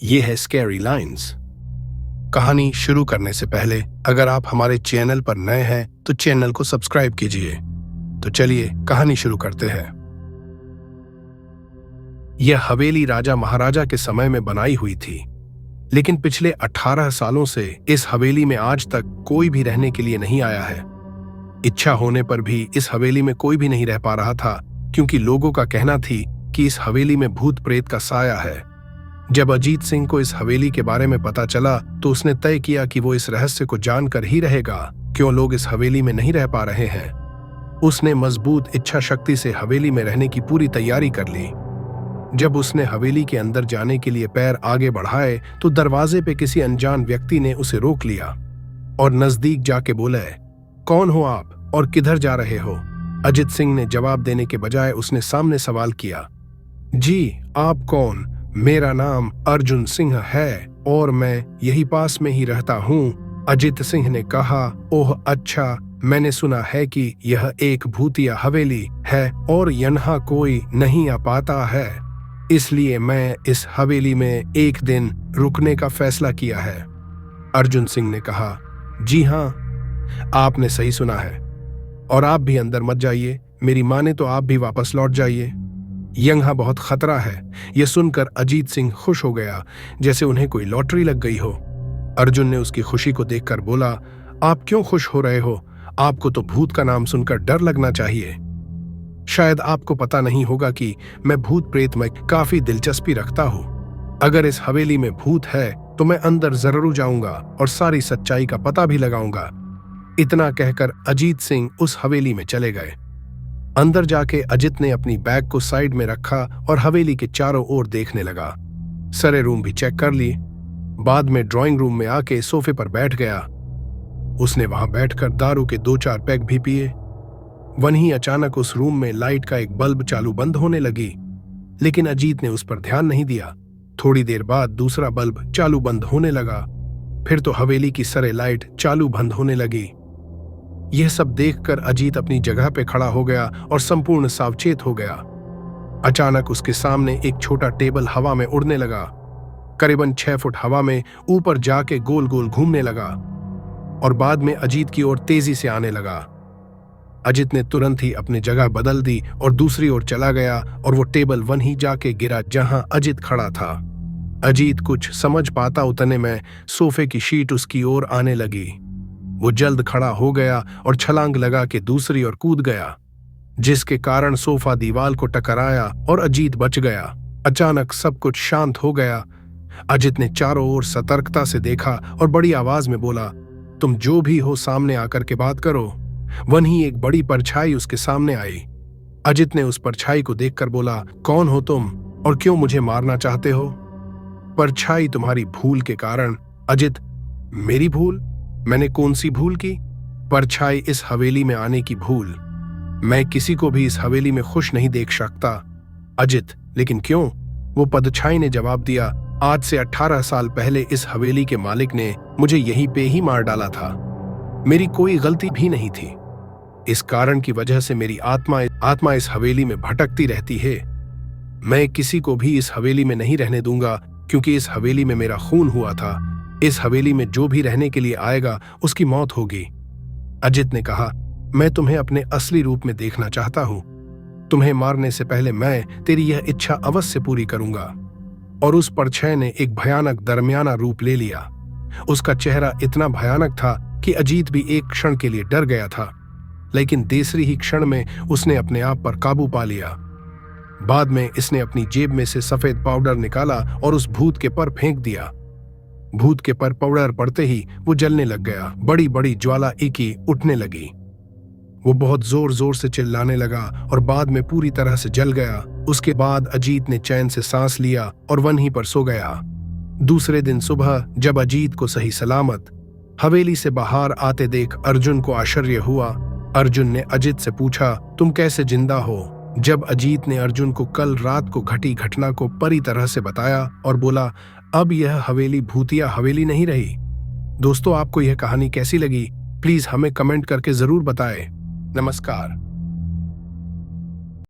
ये है scary lines. कहानी शुरू करने से पहले अगर आप हमारे चैनल पर नए हैं तो चैनल को सब्सक्राइब कीजिए। तो चलिए कहानी शुरू करते हैं। यह हवेली राजा महाराजा के समय में बनाई हुई थी, लेकिन पिछले 18 सालों से इस हवेली में आज तक कोई भी रहने के लिए नहीं आया है। इच्छा होने पर भी इस हवेली में कोई भी नहीं रह पा रहा था, क्योंकि लोगों का कहना थी कि इस हवेली में भूत प्रेत का साया है। जब अजीत सिंह को इस हवेली के बारे में पता चला तो उसने तय किया कि वो इस रहस्य को जानकर ही रहेगा क्यों लोग इस हवेली में नहीं रह पा रहे हैं। उसने मजबूत इच्छा शक्ति से हवेली में रहने की पूरी तैयारी कर ली। जब उसने हवेली के अंदर जाने के लिए पैर आगे बढ़ाए तो दरवाजे पे किसी अनजान व्यक्ति ने उसे रोक लिया और नजदीक जाके बोले, कौन हो आप और किधर जा रहे हो? अजित सिंह ने जवाब देने के बजाय उसने सामने सवाल किया, जी आप कौन? मेरा नाम अर्जुन सिंह है और मैं यही पास में ही रहता हूँ। अजित सिंह ने कहा, ओह अच्छा, मैंने सुना है कि यह एक भूतिया हवेली है और यहाँ कोई नहीं आ पाता है, इसलिए मैं इस हवेली में एक दिन रुकने का फैसला किया है। अर्जुन सिंह ने कहा, जी हाँ, आपने सही सुना है और आप भी अंदर मत जाइए, मेरी माने तो आप भी वापस लौट जाइए, यहाँ बहुत खतरा है। यह सुनकर अजीत सिंह खुश हो गया जैसे उन्हें कोई लॉटरी लग गई हो। अर्जुन ने उसकी खुशी को देखकर बोला, आप क्यों खुश हो रहे हो? आपको तो भूत का नाम सुनकर डर लगना चाहिए। शायद आपको पता नहीं होगा कि मैं भूत प्रेत में काफी दिलचस्पी रखता हूँ। अगर इस हवेली में भूत है तो मैं अंदर जरूर जाऊंगा और सारी सच्चाई का पता भी लगाऊंगा। इतना कहकर अजीत सिंह उस हवेली में चले गए। अंदर जाके अजित ने अपनी बैग को साइड में रखा और हवेली के चारों ओर देखने लगा। सारे रूम भी चेक कर लिए। बाद में ड्राइंग रूम में आके सोफे पर बैठ गया। उसने वहां बैठकर दारू के 2-4 पैग भी पिए। वहीं अचानक उस रूम में लाइट का एक बल्ब चालू बंद होने लगी, लेकिन अजीत ने उस पर ध्यान नहीं दिया। थोड़ी देर बाद दूसरा बल्ब चालू बंद होने लगा। फिर तो हवेली की सारे लाइट चालू बंद होने लगी। यह सब देखकर अजीत अपनी जगह पे खड़ा हो गया और संपूर्ण सावचेत हो गया। अचानक उसके सामने एक छोटा टेबल हवा में उड़ने लगा। करीबन 6 फुट हवा में ऊपर जाके गोल गोल घूमने लगा और बाद में अजीत की ओर तेजी से आने लगा। अजीत ने तुरंत ही अपनी जगह बदल दी और दूसरी ओर चला गया और वो टेबल वहीं जाके गिरा जहां अजीत खड़ा था। अजीत कुछ समझ पाता उतने में सोफे की शीट उसकी ओर आने लगी। वो जल्द खड़ा हो गया और छलांग लगा के दूसरी ओर कूद गया, जिसके कारण सोफा दीवार को टकराया और अजीत बच गया। अचानक सब कुछ शांत हो गया। अजीत ने चारों ओर सतर्कता से देखा और बड़ी आवाज में बोला, तुम जो भी हो सामने आकर के बात करो। वहीं एक बड़ी परछाई उसके सामने आई। अजीत ने उस परछाई को देखकर बोला, कौन हो तुम और क्यों मुझे मारना चाहते हो? परछाई, तुम्हारी भूल के कारण। अजीत, मेरी भूल? मैंने कौन सी भूल की? परछाई, इस हवेली में आने की भूल। मैं किसी को भी इस हवेली में खुश नहीं देख सकता। अजीत, लेकिन क्यों? वो परछाई ने जवाब दिया, आज से 18 साल पहले इस हवेली के मालिक ने मुझे यहीं पे ही मार डाला था। मेरी कोई गलती भी नहीं थी। इस कारण की वजह से मेरी आत्मा इस हवेली में भटकती रहती है। मैं किसी को भी इस हवेली में नहीं रहने दूंगा, क्योंकि इस हवेली में मेरा खून हुआ था। इस हवेली में जो भी रहने के लिए आएगा उसकी मौत होगी। अजीत ने कहा, मैं तुम्हें अपने असली रूप में देखना चाहता हूं। तुम्हें मारने से पहले मैं तेरी यह इच्छा अवश्य पूरी करूंगा। और उस परछाई ने एक भयानक दरमियाना रूप ले लिया। उसका चेहरा इतना भयानक था कि अजीत भी एक क्षण के लिए डर गया था, लेकिन तीसरी ही क्षण में उसने अपने आप पर काबू पा लिया। बाद में इसने अपनी जेब में से सफेद पाउडर निकाला और उस भूत के पर फेंक दिया। भूत के पर पाउडर पड़ते ही वो जलने लग गया। बड़ी बड़ी ज्वाला एकी उठने लगी। वो बहुत जोर जोर से चिल्लाने लगा और बाद में पूरी तरह से जल गया। उसके बाद अजीत ने चैन से सांस लिया और वहीं पर सो गया। दूसरे दिन सुबह जब अजीत को सही सलामत हवेली से बाहर आते देख अर्जुन को आश्चर्य हुआ। अर्जुन ने अजीत से पूछा, तुम कैसे जिंदा हो? जब अजीत ने अर्जुन को कल रात को घटी घटना को परी तरह से बताया और बोला, अब यह हवेली भूतिया हवेली नहीं रही। दोस्तों, आपको यह कहानी कैसी लगी? प्लीज हमें कमेंट करके जरूर बताएं। नमस्कार।